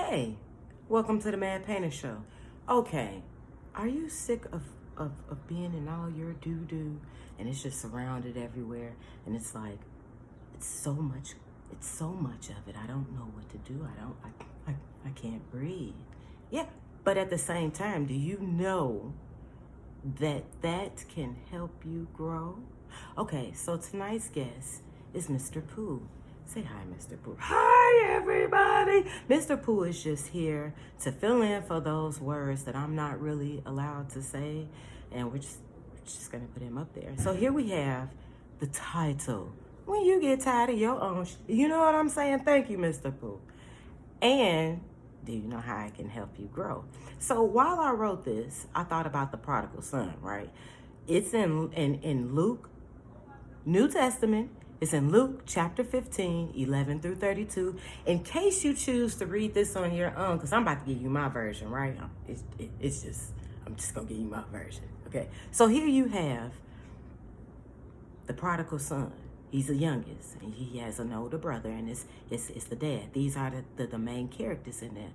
Hey, welcome to the Mad Painter Show. Okay, are you sick of being in all your doo-doo and it's just surrounded everywhere and it's like, it's so much of it. I don't know what to do. I can't breathe. Yeah, but at the same time, do you know that can help you grow? Okay, so tonight's guest is Mr. Pooh. Say hi, Mr. Pooh. Hi, everybody. Mr. Pooh is just here to fill in for those words that I'm not really allowed to say, and we're just gonna put him up there. So here we have the title. When you get tired of your own, you know what I'm saying? Thank you, Mr. Pooh. And do you know how I can help you grow? So while I wrote this, I thought about the prodigal son, right? It's in Luke, New Testament. It's in Luke chapter 15, 11 through 32. In case you choose to read this on your own, because I'm about to give you my version, right? I'm just going to give you my version, okay? So here you have the prodigal son. He's the youngest, and he has an older brother, and it's the dad. These are the main characters in there.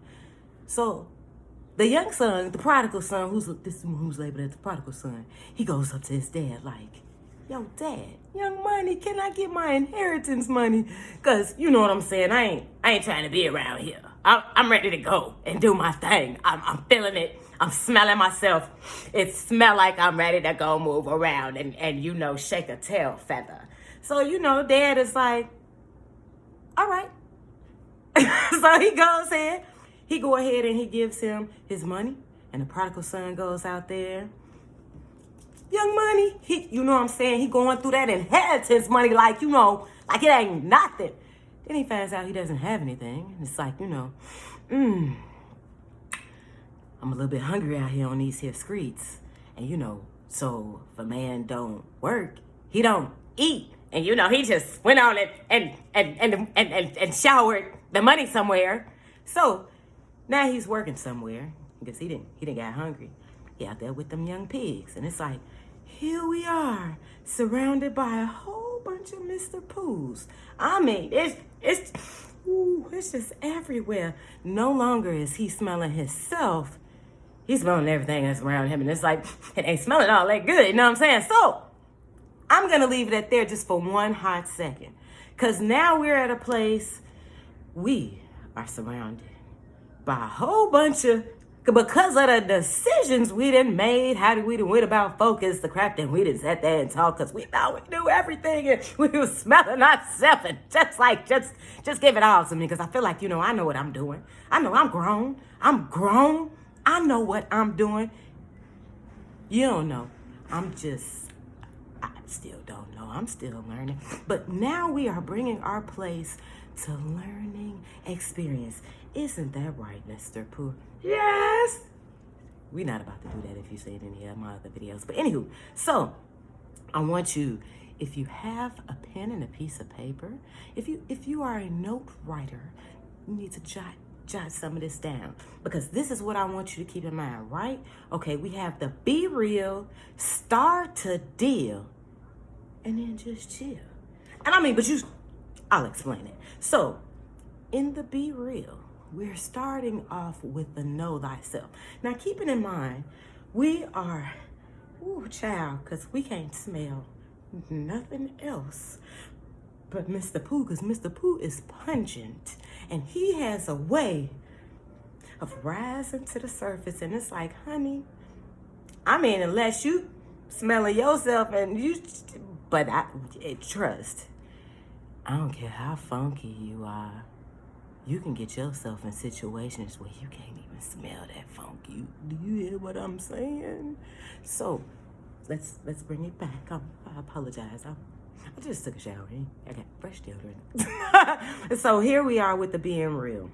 So the young son, the prodigal son, who's labeled as the prodigal son, he goes up to his dad like, yo, Dad, young money, can I get my inheritance money? Because you know what I'm saying, I ain't trying to be around here. I'm ready to go and do my thing. I'm feeling it. I'm smelling myself. It smell like I'm ready to go move around and shake a tail feather. So, Dad is like, all right. So he goes ahead. He go ahead and he gives him his money. And the prodigal son goes out there. Young money. You know what I'm saying? He going through that inheritance money like it ain't nothing. Then he finds out he doesn't have anything. And it's like, I'm a little bit hungry out here on these here streets. And so if a man don't work, he don't eat. And he just went on it and showered the money somewhere. So now he's working somewhere because he didn't get hungry. He out there with them young pigs. And it's like, here we are, surrounded by a whole bunch of Mr. Poohs. I mean, it's just everywhere. No longer is he smelling himself. He's smelling everything that's around him. And it's like, it ain't smelling all that good, you know what I'm saying? So I'm going to leave it at there just for one hot second. Because now we're at a place we are surrounded by a whole bunch of, because of the decisions we done made, how did we done went about focus, the crap that we done sat there and talk, because we thought we knew everything and we was smelling ourselves and just give it all to me, because I feel like, I know what I'm doing. I know I'm grown. I know what I'm doing. You don't know. I still don't know. I'm still learning. But now we are bringing our place to learning experience. Isn't that right, Mr. Pooh? Yes! We're not about to do that if you see it in any of my other videos. But anywho, so I want you, if you have a pen and a piece of paper, if you are a note writer, you need to jot some of this down, because this is what I want you to keep in mind, right? Okay, we have the be real, start to deal, and then just chill. And I'll explain it. So, in the be real, we're starting off with the know thyself. Now, keeping in mind, we are, because we can't smell nothing else but Mr. Pooh, because Mr. Pooh is pungent, and he has a way of rising to the surface, and it's like, honey, unless you smelling yourself trust, I don't care how funky you are, you can get yourself in situations where you can't even smell that funky. Do you hear what I'm saying? So let's bring it back. I apologize. I just took a shower. I got fresh deodorant. So here we are with the being real.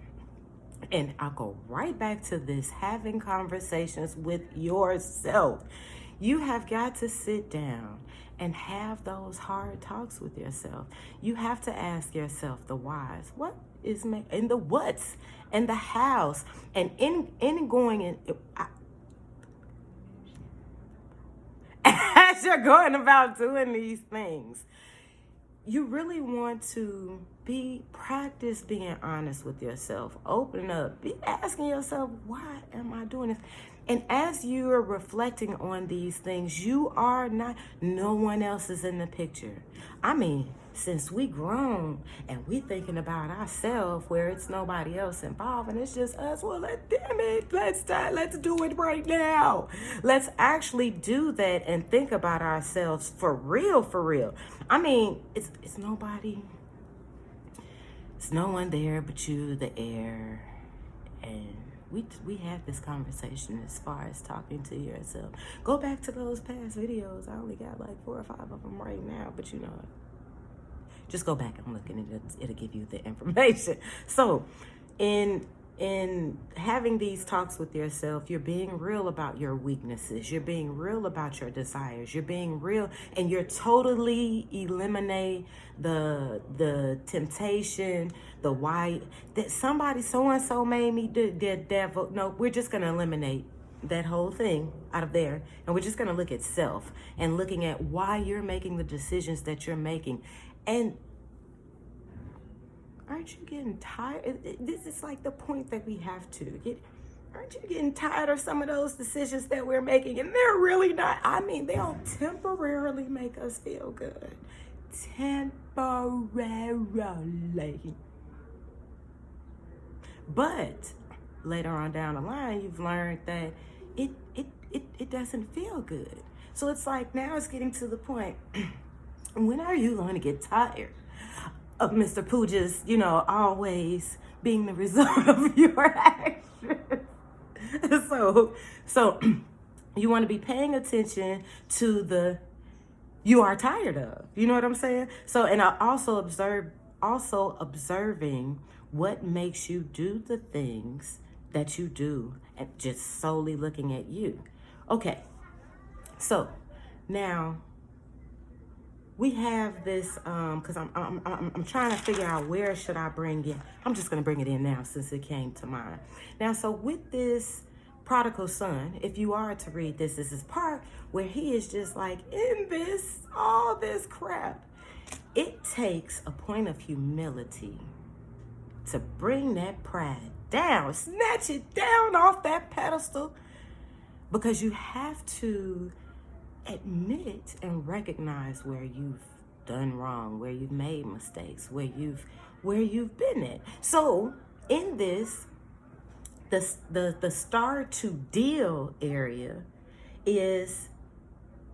And I'll go right back to this, having conversations with yourself. You have got to sit down and have those hard talks with yourself. You have to ask yourself the whys. What is and the what's and the hows. And in going in, as you're going about doing these things, you really want to Practice being honest with yourself. Open up. Be asking yourself, why am I doing this? And as you are reflecting on these things, you are not, no one else is in the picture. I mean, since we grown and we thinking about ourselves where it's nobody else involved and it's just us, well, damn it, let's do it right now. Let's actually do that and think about ourselves for real, for real. I mean, it's nobody, it's no one there but you, the air, and we had this conversation as far as talking to yourself. Go back to those past videos. I only got like 4 or 5 of them right now, but you know, just go back and look, and it'll give you the information. So in having these talks with yourself, you're being real about your weaknesses. You're being real about your desires. You're being real, and you're totally eliminate the temptation, the why that somebody so-and-so made me do that. No, we're just going to eliminate that whole thing out of there, and we're just going to look at self and looking at why you're making the decisions that you're making. And aren't you getting tired? This is like the point that we have to get. Aren't you getting tired of some of those decisions that we're making? And they're really not. I mean, they'll temporarily make us feel good. Temporarily. But later on down the line, you've learned that it doesn't feel good. So it's like now it's getting to the point. When are you going to get tired of Mr. Pooja's, always being the result of your actions? So you want to be paying attention to the you are tired of. You know what I'm saying? So, and I also observing what makes you do the things that you do, and just solely looking at you. Okay. So now we have this, because I'm trying to figure out where should I bring it. I'm just going to bring it in now since it came to mind. Now, so with this prodigal son, if you are to read this is part where he is just like, in this, all this crap. It takes a point of humility to bring that pride down, snatch it down off that pedestal, because you have to admit and recognize where you've done wrong, where you've made mistakes, where you've been at. So in this, the start to deal area is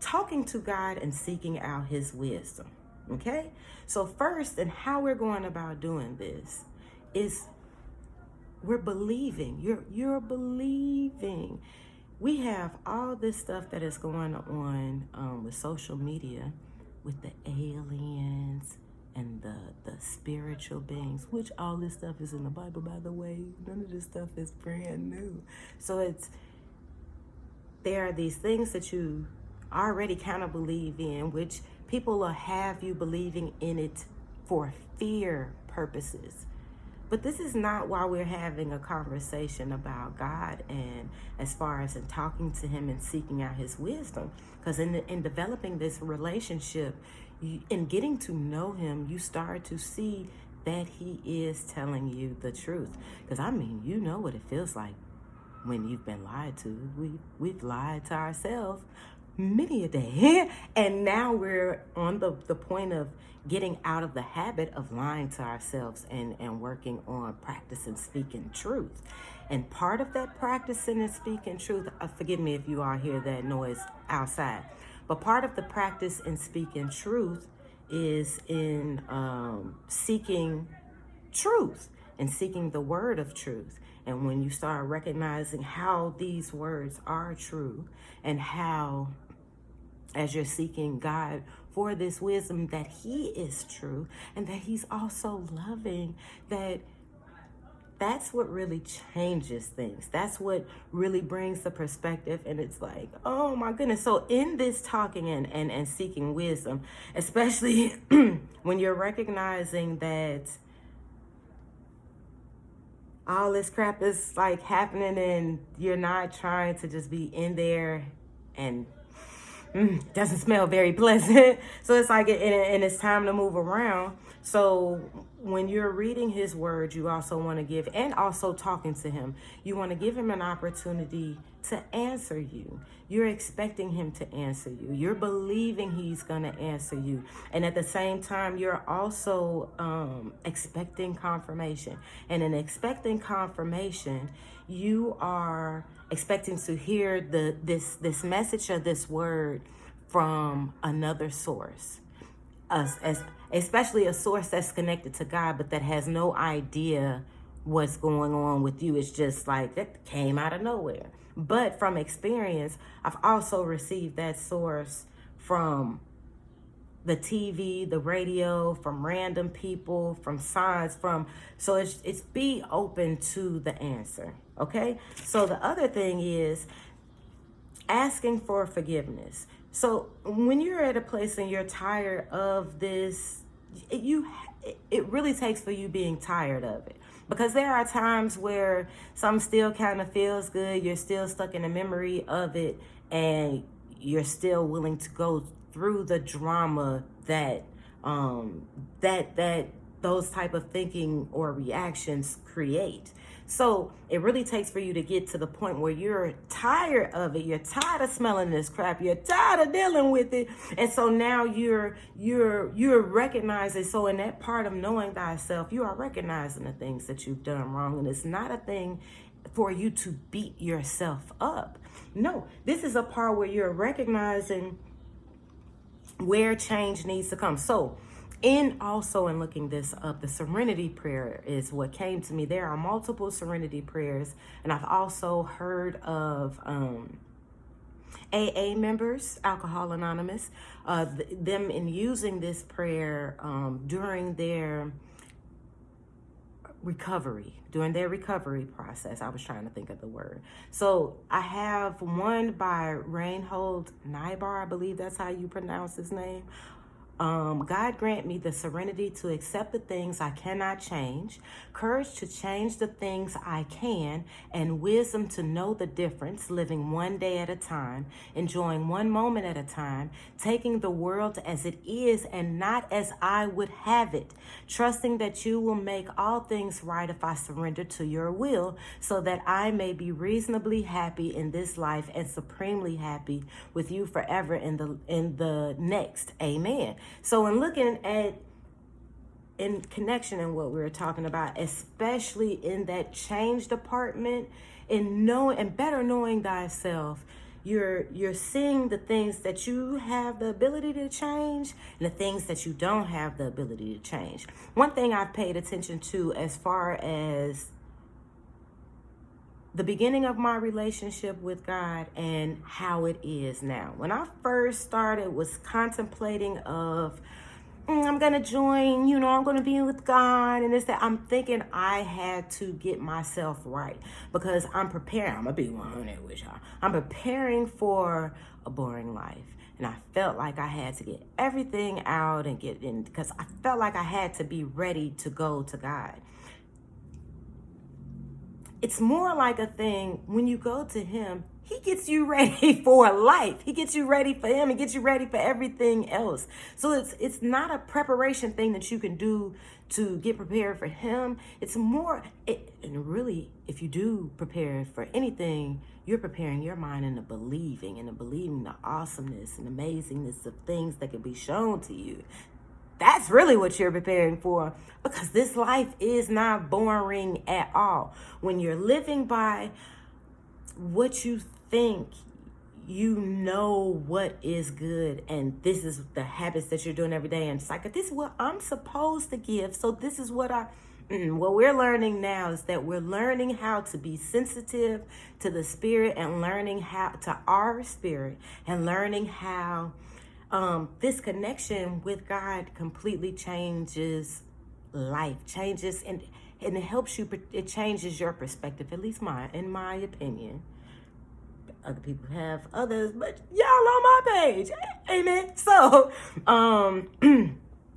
talking to God and seeking out his wisdom. Okay? So first, and how we're going about doing this is we're believing. You're believing. We have all this stuff that is going on with social media, with the aliens and the spiritual beings, which all this stuff is in the Bible, by the way. None of this stuff is brand new. So there are these things that you already kind of believe in, which people will have you believing in it for fear purposes. But this is not why we're having a conversation about God, and as far as in talking to him and seeking out his wisdom. Because in developing this relationship, in getting to know him, you start to see that he is telling you the truth. Because I mean, you know what it feels like when you've been lied to. We've lied to ourselves many a day. And now we're on the point of getting out of the habit of lying to ourselves and working on practicing speaking truth. And part of that practicing and speaking truth, forgive me if you all hear that noise outside, but part of the practice in speaking truth is in seeking truth and seeking the word of truth. And when you start recognizing how these words are true, and how, as you're seeking God for this wisdom, that he is true and that he's also loving, that's what really changes things. That's what really brings the perspective. And it's like, oh my goodness. So in this talking and seeking wisdom, especially when you're recognizing that all this crap is like happening and you're not trying to just be in there and doesn't smell very pleasant. So it's like, and it's time to move around. So when you're reading his word, you also want to give, and also talking to him, you want to give him an opportunity to answer you. You're expecting him to answer you. You're believing he's going to answer you. And at the same time, you're also expecting confirmation. And in expecting confirmation, you are expecting to hear this message or this word from another source, as especially a source that's connected to God, but that has no idea what's going on with you. It's just like that came out of nowhere. But from experience, I've also received that source from the TV, the radio, from random people, from signs, so it's be open to the answer. Okay? So the other thing is asking for forgiveness. So when you're at a place and you're tired of this, it really takes for you being tired of it. Because there are times where something still kind of feels good, you're still stuck in the memory of it, and you're still willing to go through the drama that those type of thinking or reactions create. So it really takes for you to get to the point where you're tired of it. You're tired of smelling this crap. You're tired of dealing with it. And so now you're recognizing. So in that part of knowing thyself, you are recognizing the things that you've done wrong. And it's not a thing for you to beat yourself up. No, this is a part where you're recognizing where change needs to come. So in looking this up, the serenity prayer is what came to me. There are multiple serenity prayers, and I've also heard of AA members, Alcohol Anonymous, them in using this prayer during their recovery process. I was trying to think of the word. So I have one by Reinhold Niebuhr, I believe that's how you pronounce his name. God grant me the serenity to accept the things I cannot change, courage to change the things I can, and wisdom to know the difference, living one day at a time, enjoying one moment at a time, taking the world as it is and not as I would have it, trusting that you will make all things right if I surrender to your will, so that I may be reasonably happy in this life and supremely happy with you forever in the next. Amen. So in looking at, in connection in what we were talking about, especially in that change department, in knowing and better knowing thyself, you're seeing the things that you have the ability to change and the things that you don't have the ability to change. One thing I've paid attention to as far as the beginning of my relationship with God and how it is now. When I first started, was contemplating of, I'm going to join, I'm going to be with God and this, that. I'm thinking I had to get myself right because I'm preparing. I'm going to be 100 with y'all. I'm preparing for a boring life. And I felt like I had to get everything out and get in because I felt like I had to be ready to go to God. It's more like a thing when you go to him, he gets you ready for life. He gets you ready for him. He gets you ready for everything else. So it's not a preparation thing that you can do to get prepared for him. It's more, and really, if you do prepare for anything, you're preparing your mind in the believing the awesomeness and amazingness of things that can be shown to you. That's really what you're preparing for, because this life is not boring at all. When you're living by what you think, you know what is good, and this is the habits that you're doing every day, and it's like, this is what I'm supposed to give, so this is what what we're learning now is that we're learning how to be sensitive to the spirit and learning how to our spirit and learning how this connection with God completely changes life, changes, and it helps you, it changes your perspective, at least in my opinion. Other people have others, but y'all on my page. Amen. So,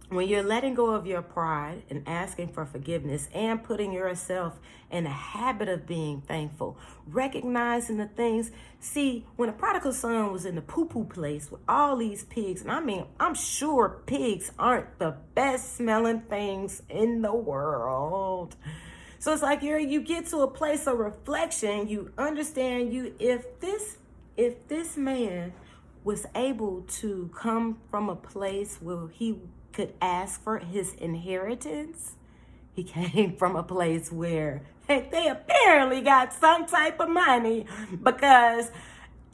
When you're letting go of your pride and asking for forgiveness and putting yourself in a habit of being thankful, recognizing the things. See, when a prodigal son was in the poo-poo place with all these pigs, and I mean, I'm sure pigs aren't the best smelling things in the world. So it's like you get to a place of reflection, you understand if this man was able to come from a place where he could ask for his inheritance. He came from a place where they apparently got some type of money, because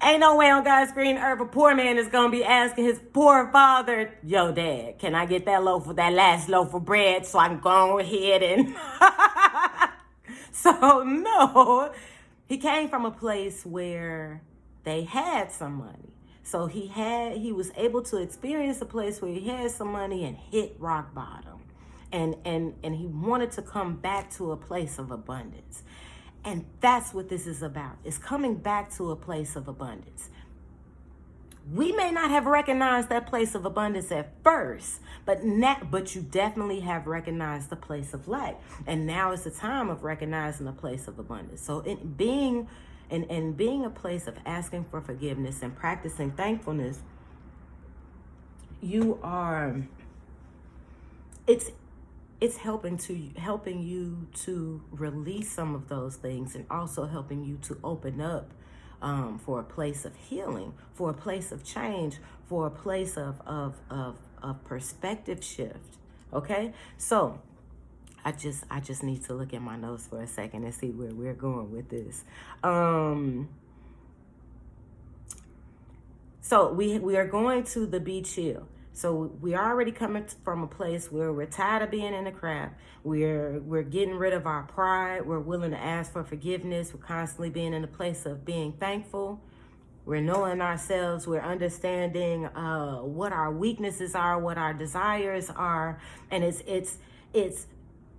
ain't no way on God's green earth a poor man is going to be asking his poor father, yo, Dad, can I get that last loaf of bread so I can go ahead and... So, no. He came from a place where they had some money. So he was able to experience a place where he had some money and hit rock bottom. And he wanted to come back to a place of abundance. And that's what this is about. It's coming back to a place of abundance. We may not have recognized that place of abundance at first, but you definitely have recognized the place of lack. And now is the time of recognizing the place of abundance. So being a place of asking for forgiveness and practicing thankfulness, it's helping you to release some of those things, and also helping you to open up for a place of healing, for a place of change, for a place of perspective shift. Okay, so I just need to look at my notes for a second and see where we're going with this. So we are going to the be chill. So we are already coming from a place where we're tired of being in the crap. We're getting rid of our pride. We're willing to ask for forgiveness. We're constantly being in a place of being thankful. We're knowing ourselves. We're understanding what our weaknesses are, what our desires are, and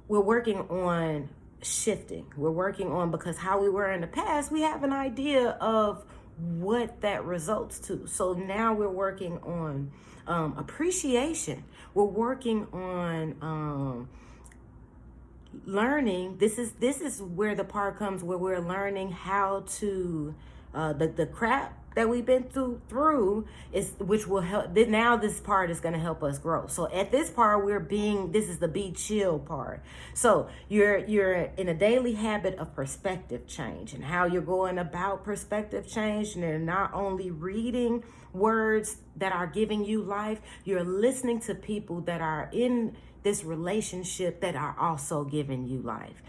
we're working on shifting. We're working on, because how we were in the past, we have an idea of what that results to. So now we're working on appreciation. We're working on learning. This is where the part comes where we're learning how to the crap that we've been through is, which will help. Now this part is going to help us grow. So at this part, this is the be chill part. So you're in a daily habit of perspective change, and how you're going about perspective change. And they're not only reading words that are giving you life, you're listening to people that are in this relationship that are also giving you life.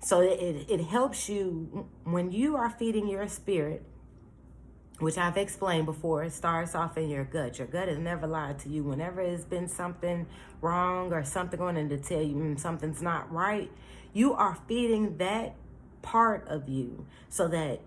So it helps you when you are feeding your spirit, which I've explained before. It starts off in your gut. Your gut has never lied to you. Whenever there's been something wrong or something going in to tell you something's not right, you are feeding that part of you, so that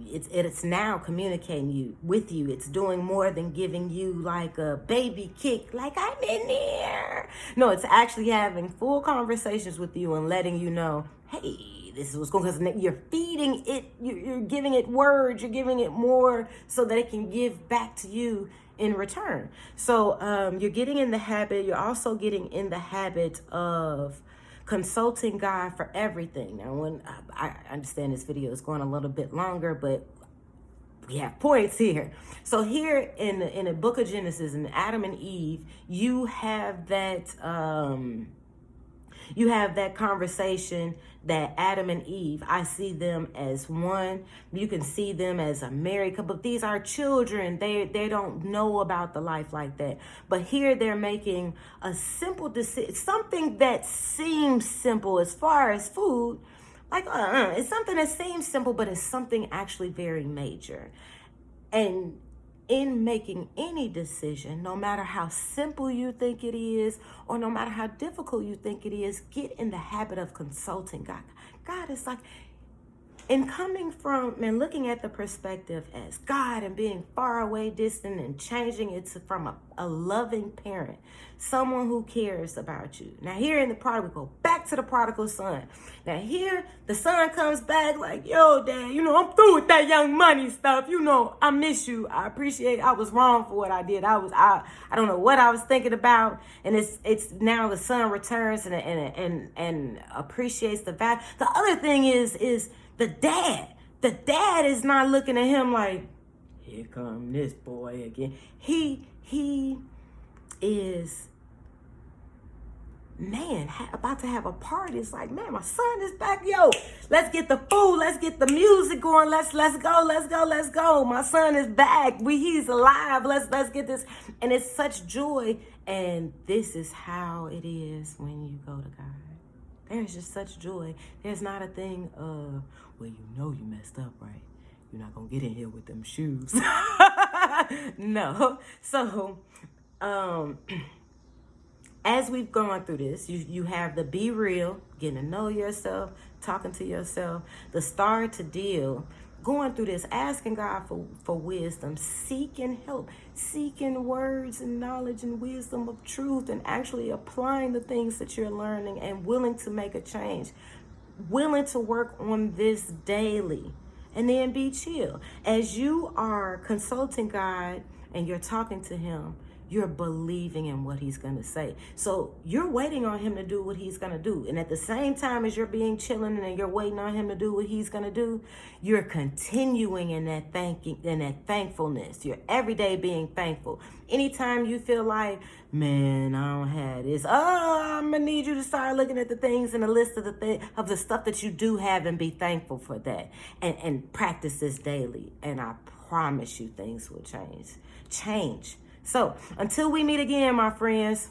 it's now communicating with you. It's doing more than giving you like a baby kick, like I'm in there. No, it's actually having full conversations with you and letting you know, hey, this is what's going on. Because you're feeding it, you're giving it words, you're giving it more so that it can give back to you in return. So you're getting in the habit. You're also getting in the habit of consulting God for everything. Now, when I understand this video is going a little bit longer, but we have points here. So here in the book of Genesis, in Adam and Eve, you have that conversation that Adam and Eve, I see them as one. You can see them as a married couple. These are children. They don't know about the life like that. But here they're making a simple decision, something that seems simple as far as food. Like, it's something that seems simple, but it's something actually very major. And in making any decision, no matter how simple you think it is, or no matter how difficult you think it is, get in the habit of consulting God. God is like, in coming from and looking at the perspective as God and being far away, distant, and changing it from a loving parent, someone who cares about you. Now here in the prodigal, we go back to the prodigal son. Now here, the son comes back like, yo, dad, I'm through with that young money stuff. I miss you. I appreciate, I was wrong for what I did. I don't know what I was thinking about. And it's now the son returns and appreciates the value. The other thing is the dad. The dad is not looking at him like, here come this boy again. He is, man, about to have a party. It's like, man, my son is back. Yo, let's get the food. Let's get the music going. Let's go. My son is back. He's alive. Let's get this. And it's such joy. And this is how it is when you go to God. There's just such joy. There's not a thing of, well, you messed up, right? You're not going to get in here with them shoes. No. So, as we've gone through this, you have the be real, getting to know yourself, talking to yourself, the start to deal, going through this, asking God for wisdom, seeking help, seeking words and knowledge and wisdom of truth, and actually applying the things that you're learning and willing to make a change, willing to work on this daily, and then be chill. As you are consulting God and you're talking to him, you're believing in what he's going to say. So you're waiting on him to do what he's going to do. And at the same time as you're being chilling and you're waiting on him to do what he's going to do, you're continuing in that thankfulness. You're every day being thankful. Anytime you feel like, man, I don't have this, I'm going to need you to start looking at the things in the list of the stuff that you do have and be thankful for that. And practice this daily. And I promise you things will change. So, until we meet again, my friends,